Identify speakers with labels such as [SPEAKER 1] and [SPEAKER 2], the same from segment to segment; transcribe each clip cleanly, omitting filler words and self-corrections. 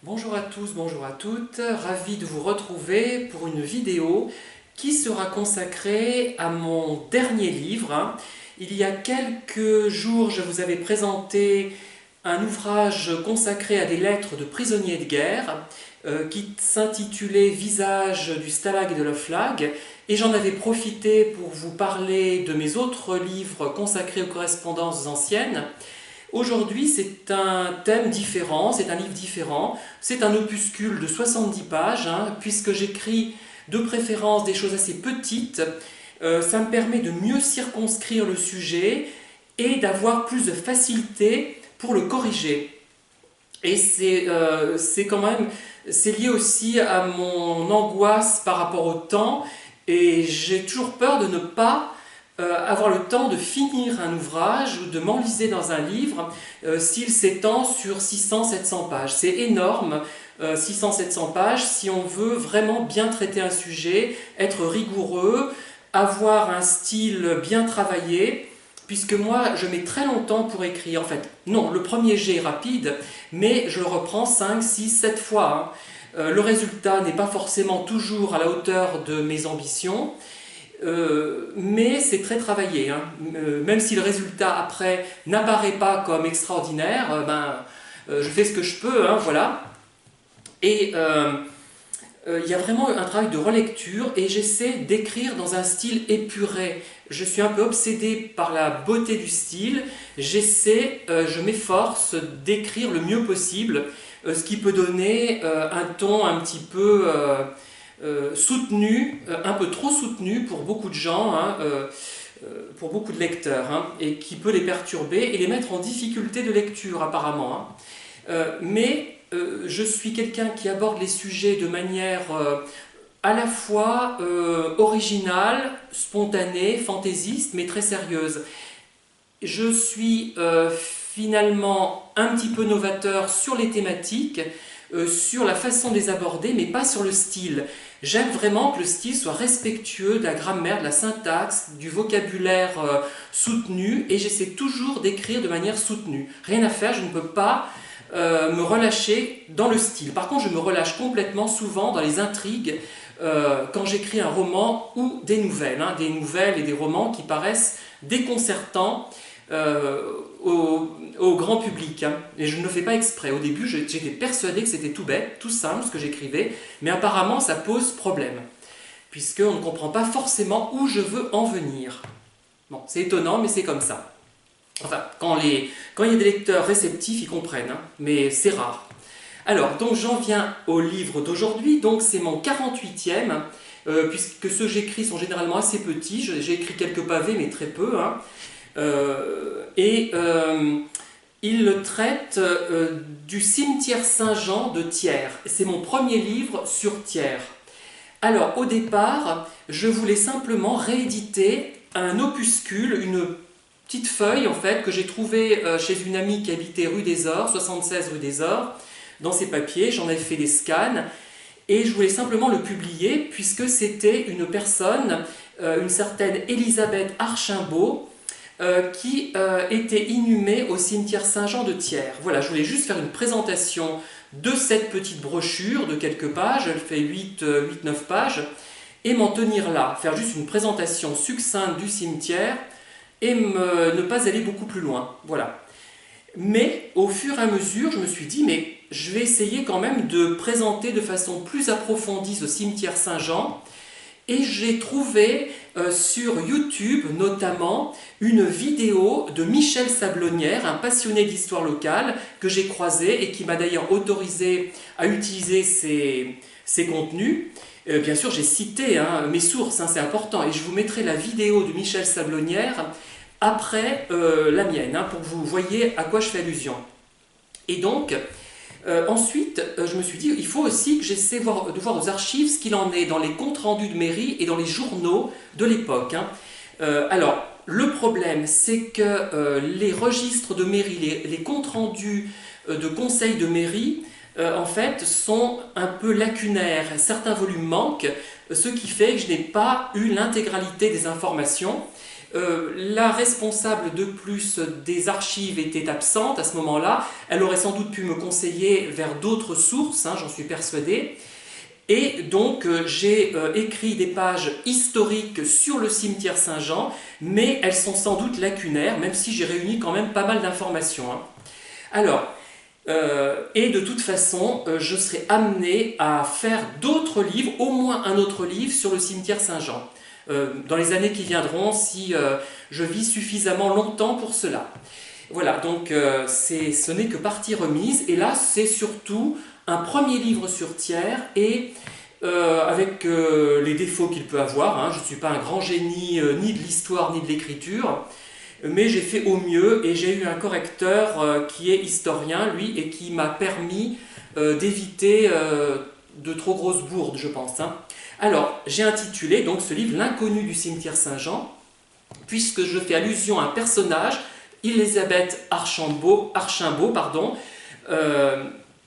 [SPEAKER 1] Bonjour à tous, bonjour à toutes, ravi de vous retrouver pour une vidéo qui sera consacrée à mon dernier livre. Il y a quelques jours, je vous avais présenté un ouvrage consacré à des lettres de prisonniers de guerre qui s'intitulait Visage du Stalag et de l'Oflag, et j'en avais profité pour vous parler de mes autres livres consacrés aux correspondances anciennes. Aujourd'hui, c'est un thème différent, c'est un livre différent, c'est un opuscule de 70 pages, puisque j'écris de préférence des choses assez petites. Ça me permet de mieux circonscrire le sujet et d'avoir plus de facilité pour le corriger. Et c'est lié aussi à mon angoisse par rapport au temps, et j'ai toujours peur de ne pas avoir le temps de finir un ouvrage ou de m'enliser dans un livre s'il s'étend sur 600-700 pages. C'est énorme, 600-700 pages, si on veut vraiment bien traiter un sujet, être rigoureux, avoir un style bien travaillé, puisque moi je mets très longtemps pour écrire. En fait, non, le premier jet est rapide, mais je le reprends 5, 6, 7 fois. Le résultat n'est pas forcément toujours à la hauteur de mes ambitions. Mais c'est très travaillé, même si le résultat après n'apparaît pas comme extraordinaire, je fais ce que je peux, voilà. Et il y a vraiment un travail de relecture et j'essaie d'écrire dans un style épuré. Je suis un peu obsédé par la beauté du style, je m'efforce d'écrire le mieux possible, ce qui peut donner un ton un petit peu soutenu, un peu trop soutenu pour beaucoup de gens, pour beaucoup de lecteurs, et qui peut les perturber et les mettre en difficulté de lecture apparemment. Mais je suis quelqu'un qui aborde les sujets de manière à la fois originale, spontanée, fantaisiste, mais très sérieuse. Je suis finalement un petit peu novateur sur les thématiques, sur la façon de les aborder, mais pas sur le style. J'aime vraiment que le style soit respectueux de la grammaire, de la syntaxe, du vocabulaire soutenu, et j'essaie toujours d'écrire de manière soutenue. Rien à faire, je ne peux pas me relâcher dans le style. Par contre, je me relâche complètement souvent dans les intrigues quand j'écris un roman ou des nouvelles et des romans qui paraissent déconcertants au grand public, et je ne le fais pas exprès. Au début, j'étais persuadé que c'était tout bête, tout simple ce que j'écrivais, mais apparemment ça pose problème, puisqu'on ne comprend pas forcément où je veux en venir. Bon, c'est étonnant, mais c'est comme ça. Enfin, quand il y a des lecteurs réceptifs, ils comprennent, mais c'est rare. Alors, donc j'en viens au livre d'aujourd'hui, donc c'est mon 48e, puisque ceux que j'écris sont généralement assez petits, j'ai écrit quelques pavés, mais très peu, il traite du cimetière Saint-Jean de Thiers. C'est mon premier livre sur Thiers. Alors, au départ, je voulais simplement rééditer un opuscule, une petite feuille en fait, que j'ai trouvée chez une amie qui habitait rue des Ors, 76 rue des Ors, dans ses papiers. J'en avais fait des scans et je voulais simplement le publier puisque c'était une personne, une certaine Elisabeth Archimbaud, qui était inhumée au cimetière Saint-Jean de Thiers. Voilà, je voulais juste faire une présentation de cette petite brochure de quelques pages, elle fait 8-9 pages, et m'en tenir là, faire juste une présentation succincte du cimetière et ne pas aller beaucoup plus loin. Voilà. Mais au fur et à mesure, je me suis dit, mais je vais essayer quand même de présenter de façon plus approfondie ce cimetière Saint-Jean. Et j'ai trouvé sur YouTube notamment une vidéo de Michel Sablonnière, un passionné d'histoire locale que j'ai croisé et qui m'a d'ailleurs autorisé à utiliser ses contenus. Bien sûr, j'ai cité mes sources, c'est important, et je vous mettrai la vidéo de Michel Sablonnière après la mienne, pour que vous voyez à quoi je fais allusion. Et donc, ensuite, je me suis dit, il faut aussi que j'essaie de voir aux archives ce qu'il en est dans les comptes rendus de mairie et dans les journaux de l'époque. Alors, le problème, c'est que les registres de mairie, les comptes rendus de conseils de mairie, en fait, sont un peu lacunaires. Certains volumes manquent, ce qui fait que je n'ai pas eu l'intégralité des informations. La responsable de plus des archives était absente à ce moment-là. Elle aurait sans doute pu me conseiller vers d'autres sources, hein, j'en suis persuadé. Et donc j'ai écrit des pages historiques sur le cimetière Saint-Jean, mais elles sont sans doute lacunaires, même si j'ai réuni quand même pas mal d'informations, hein. Alors, et de toute façon, je serai amené à faire d'autres livres, au moins un autre livre sur le cimetière Saint-Jean, dans les années qui viendront, si je vis suffisamment longtemps pour cela. Voilà, donc ce n'est que partie remise, et là c'est surtout un premier livre sur Thiers, et avec les défauts qu'il peut avoir, hein. Je ne suis pas un grand génie ni de l'histoire ni de l'écriture, mais j'ai fait au mieux, et j'ai eu un correcteur qui est historien, lui, et qui m'a permis d'éviter de trop grosses bourdes, je pense, hein. Alors, j'ai intitulé donc ce livre « L'inconnu du cimetière Saint-Jean », puisque je fais allusion à un personnage, Élisabeth Archambault,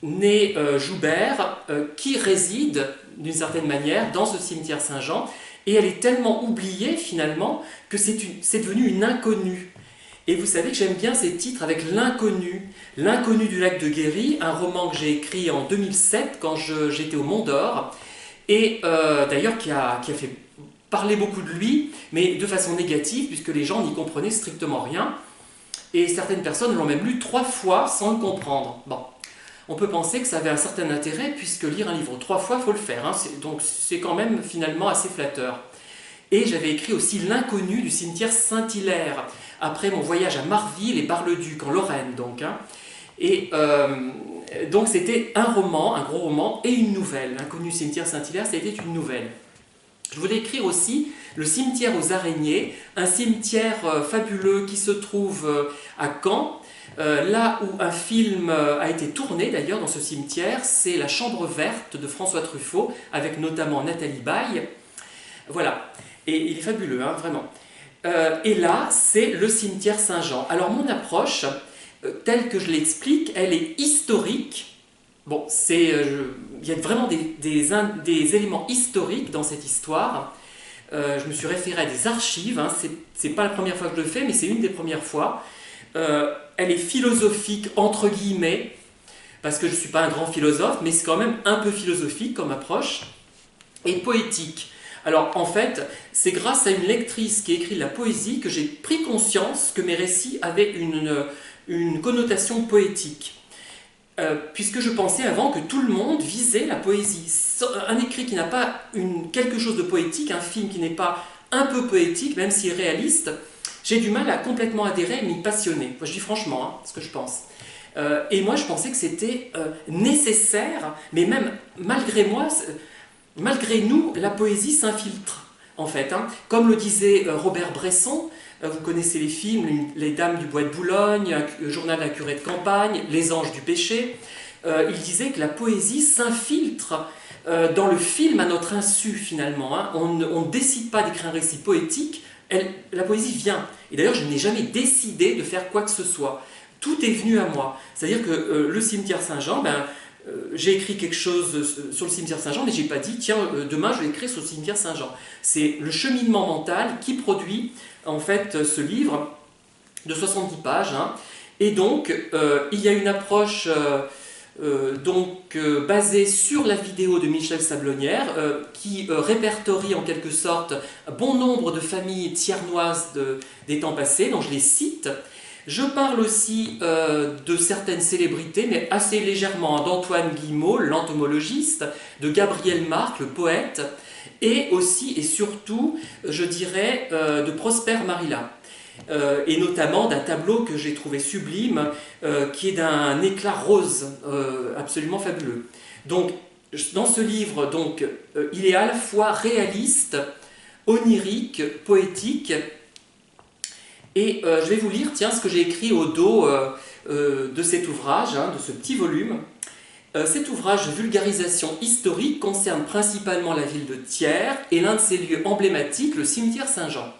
[SPEAKER 1] née Joubert, qui réside d'une certaine manière dans ce cimetière Saint-Jean, et elle est tellement oubliée finalement que c'est devenu une inconnue. Et vous savez que j'aime bien ces titres avec l'inconnu. L'inconnu du lac de Guéry, un roman que j'ai écrit en 2007 quand j'étais au Mont d'Or, et d'ailleurs qui a fait parler beaucoup de lui, mais de façon négative, puisque les gens n'y comprenaient strictement rien, et certaines personnes l'ont même lu 3 fois sans le comprendre. Bon. On peut penser que ça avait un certain intérêt, puisque lire un livre 3 fois, il faut le faire, hein. Donc c'est quand même finalement assez flatteur. Et j'avais écrit aussi L'inconnu du cimetière Saint-Hilaire, après mon voyage à Marville et Bar-le-Duc, en Lorraine donc, hein. Et donc c'était un roman, un gros roman, et une nouvelle. L'inconnu cimetière Saint-Hilaire, c'était une nouvelle. Je voulais écrire aussi Le cimetière aux araignées, un cimetière fabuleux qui se trouve à Caen, là où un film a été tourné d'ailleurs dans ce cimetière, c'est La Chambre verte de François Truffaut, avec notamment Nathalie Baye. Voilà, et il est fabuleux, hein, vraiment. Et là, c'est le cimetière Saint-Jean. Alors mon approche, telle que je l'explique, elle est historique. Bon, il y a vraiment des éléments historiques dans cette histoire. Je me suis référé à des archives, hein. C'est pas la première fois que je le fais, mais c'est une des premières fois. Elle est philosophique, entre guillemets, parce que je ne suis pas un grand philosophe, mais c'est quand même un peu philosophique comme approche, et poétique. Alors en fait, c'est grâce à une lectrice qui écrit de la poésie que j'ai pris conscience que mes récits avaient une connotation poétique. Puisque je pensais avant que tout le monde visait la poésie. Un écrit qui n'a pas quelque chose de poétique, un film qui n'est pas un peu poétique, même s'il est réaliste, j'ai du mal à complètement adhérer et m'y passionner. Je dis franchement, hein, ce que je pense. Et moi, je pensais que c'était nécessaire, mais même malgré moi, malgré nous, la poésie s'infiltre, en fait, hein. Comme le disait Robert Bresson, vous connaissez les films, Les Dames du Bois de Boulogne, Le Journal d'un curé de campagne, Les Anges du péché. Il disait que la poésie s'infiltre dans le film à notre insu, finalement, hein. On ne décide pas d'écrire un récit poétique, la poésie vient. Et d'ailleurs, je n'ai jamais décidé de faire quoi que ce soit. Tout est venu à moi. C'est-à-dire que le cimetière Saint-Jean, j'ai écrit quelque chose sur le cimetière Saint-Jean, mais je n'ai pas dit, tiens, demain je vais écrire sur le cimetière Saint-Jean. C'est le cheminement mental qui produit, en fait, ce livre de 70 pages, hein. Et donc, il y a une approche basée sur la vidéo de Michel Sablonnière, qui répertorie en quelque sorte bon nombre de familles thiernoises des temps passés, dont je les cite. Je parle aussi de certaines célébrités, mais assez légèrement, hein, d'Antoine Guillemot, l'entomologiste, de Gabriel Marc, le poète, et aussi et surtout, je dirais, de Prosper Marilla. Et notamment d'un tableau que j'ai trouvé sublime, qui est d'un éclat rose, absolument fabuleux. Donc, dans ce livre, donc, il est à la fois réaliste, onirique, poétique, et je vais vous lire, tiens, ce que j'ai écrit au dos de cet ouvrage, hein, de ce petit volume. Cet ouvrage de vulgarisation historique concerne principalement la ville de Thiers et l'un de ses lieux emblématiques, le cimetière Saint-Jean.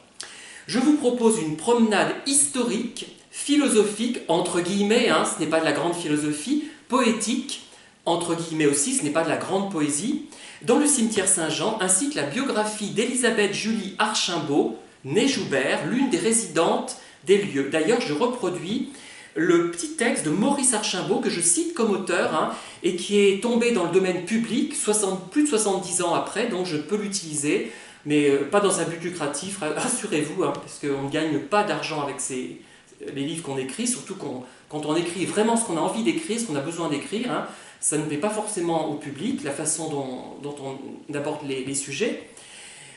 [SPEAKER 1] Je vous propose une promenade historique, philosophique, entre guillemets, hein, ce n'est pas de la grande philosophie, poétique, entre guillemets aussi, ce n'est pas de la grande poésie, dans le cimetière Saint-Jean, ainsi que la biographie d'Élisabeth Julie Archambault, née Joubert, l'une des résidentes des lieux. D'ailleurs, je reproduis le petit texte de Maurice Archambault, que je cite comme auteur, hein, et qui est tombé dans le domaine public plus de 70 ans après, donc je peux l'utiliser, mais pas dans un but lucratif, rassurez-vous, hein, parce qu'on ne gagne pas d'argent avec les livres qu'on écrit, surtout quand on écrit vraiment ce qu'on a envie d'écrire, ce qu'on a besoin d'écrire, hein, ça ne plaît pas forcément au public, la façon dont on aborde les sujets.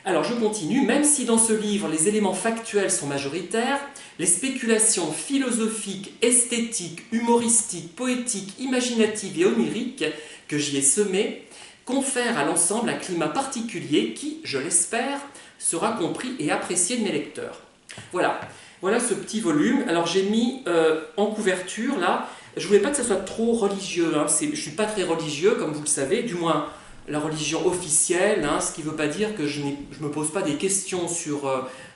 [SPEAKER 1] Alors je continue, même si dans ce livre les éléments factuels sont majoritaires, les spéculations philosophiques, esthétiques, humoristiques, poétiques, imaginatives et oniriques que j'y ai semées confèrent à l'ensemble un climat particulier qui, je l'espère, sera compris et apprécié de mes lecteurs. Voilà, voilà ce petit volume. Alors j'ai mis en couverture là, je ne voulais pas que ça soit trop religieux, hein. Je ne suis pas très religieux comme vous le savez, du moins la religion officielle, hein, ce qui ne veut pas dire que je ne me pose pas des questions sur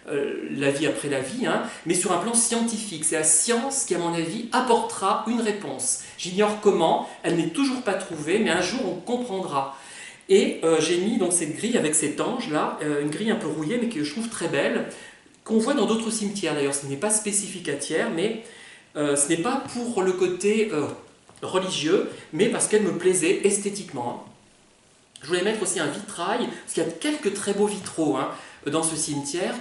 [SPEAKER 1] la vie après la vie, hein, mais sur un plan scientifique. C'est la science qui, à mon avis, apportera une réponse. J'ignore comment, elle n'est toujours pas trouvée, mais un jour on comprendra. Et j'ai mis donc cette grille avec cet ange-là, une grille un peu rouillée, mais que je trouve très belle, qu'on voit dans d'autres cimetières d'ailleurs. Ce n'est pas spécifique à Thiers, mais ce n'est pas pour le côté religieux, mais parce qu'elle me plaisait esthétiquement. Je voulais mettre aussi un vitrail, parce qu'il y a quelques très beaux vitraux hein, dans ce cimetière,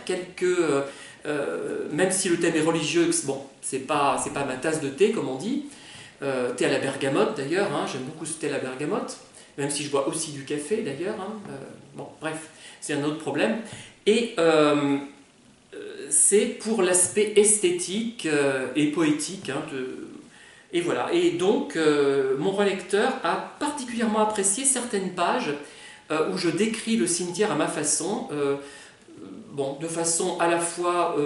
[SPEAKER 1] même si le thème est religieux, bon, c'est pas ma tasse de thé comme on dit, thé à la bergamote d'ailleurs, hein, j'aime beaucoup ce thé à la bergamote, même si je bois aussi du café d'ailleurs, hein, bon bref, c'est un autre problème, et c'est pour l'aspect esthétique et poétique hein, et voilà, et donc mon relecteur a particulièrement apprécié certaines pages où je décris le cimetière à ma façon, bon, de façon à la fois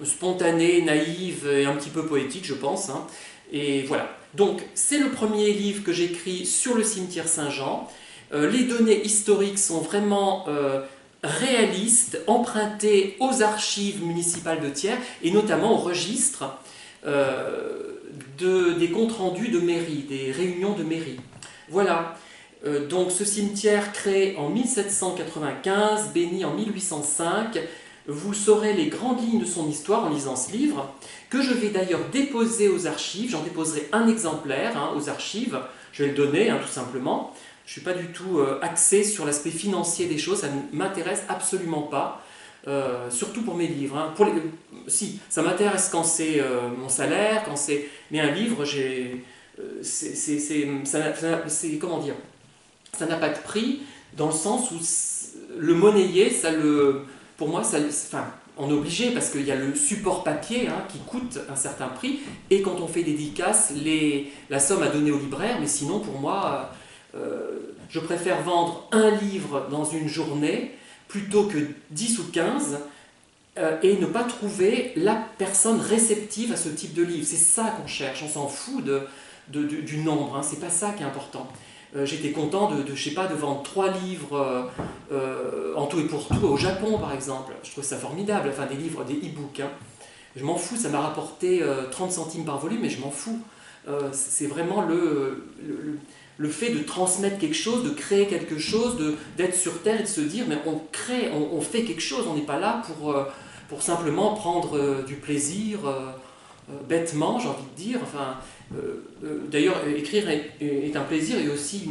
[SPEAKER 1] spontanée, naïve et un petit peu poétique, je pense. Hein, et voilà. Donc, c'est le premier livre que j'écris sur le cimetière Saint-Jean. Les données historiques sont vraiment réalistes, empruntées aux archives municipales de Thiers et notamment au registre des comptes rendus de mairie, des réunions de mairie. Voilà, donc ce cimetière créé en 1795, béni en 1805, vous saurez les grandes lignes de son histoire en lisant ce livre, que je vais d'ailleurs déposer aux archives, j'en déposerai un exemplaire hein, aux archives, je vais le donner hein, tout simplement, je ne suis pas du tout axé sur l'aspect financier des choses, ça ne m'intéresse absolument pas. Surtout pour mes livres. Hein. Si, ça m'intéresse quand c'est mon salaire, quand c'est... Mais un livre, comment dire, ça n'a pas de prix dans le sens où le monnayer, pour moi, enfin, on est obligé parce qu'il y a le support papier hein, qui coûte un certain prix et quand on fait des dédicaces, la somme à donner au libraire, mais sinon pour moi, je préfère vendre un livre dans une journée plutôt que 10 ou 15, et ne pas trouver la personne réceptive à ce type de livre. C'est ça qu'on cherche, on s'en fout du nombre, hein, c'est pas ça qui est important. J'étais content je sais pas, de vendre 3 livres en tout et pour tout au Japon par exemple. Je trouve ça formidable, enfin des livres, des e-books. Hein. Je m'en fous, ça m'a rapporté 30 centimes par volume, mais je m'en fous. C'est vraiment le fait de transmettre quelque chose, de créer quelque chose, d'être sur Terre et de se dire mais on crée, on fait quelque chose, on n'est pas là pour simplement prendre du plaisir bêtement, j'ai envie de dire. Enfin, d'ailleurs, écrire est un plaisir et aussi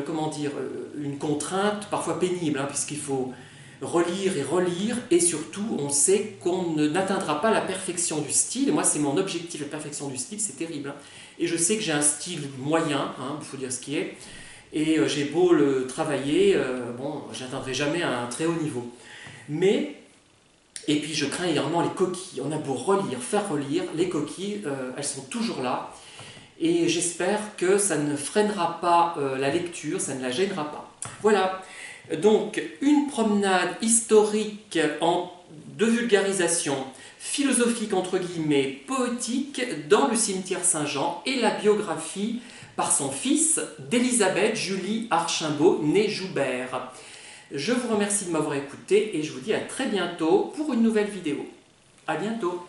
[SPEAKER 1] comment dire, une contrainte parfois pénible, hein, puisqu'il faut relire et relire, et surtout on sait qu'on n'atteindra pas la perfection du style. Et moi c'est mon objectif, la perfection du style, c'est terrible. Hein. Et je sais que j'ai un style moyen, hein, il faut dire ce qui est, et j'ai beau le travailler, bon, j'atteindrai jamais un très haut niveau. Mais, et puis je crains également les coquilles. On a beau relire, faire relire, les coquilles, elles sont toujours là. Et j'espère que ça ne freinera pas la lecture, ça ne la gênera pas. Voilà. Donc, une promenade historique de vulgarisation, philosophique entre guillemets, poétique, dans le cimetière Saint-Jean, et la biographie par son fils d'Élisabeth Julie Archambault, née Joubert. Je vous remercie de m'avoir écouté et je vous dis à très bientôt pour une nouvelle vidéo. À bientôt.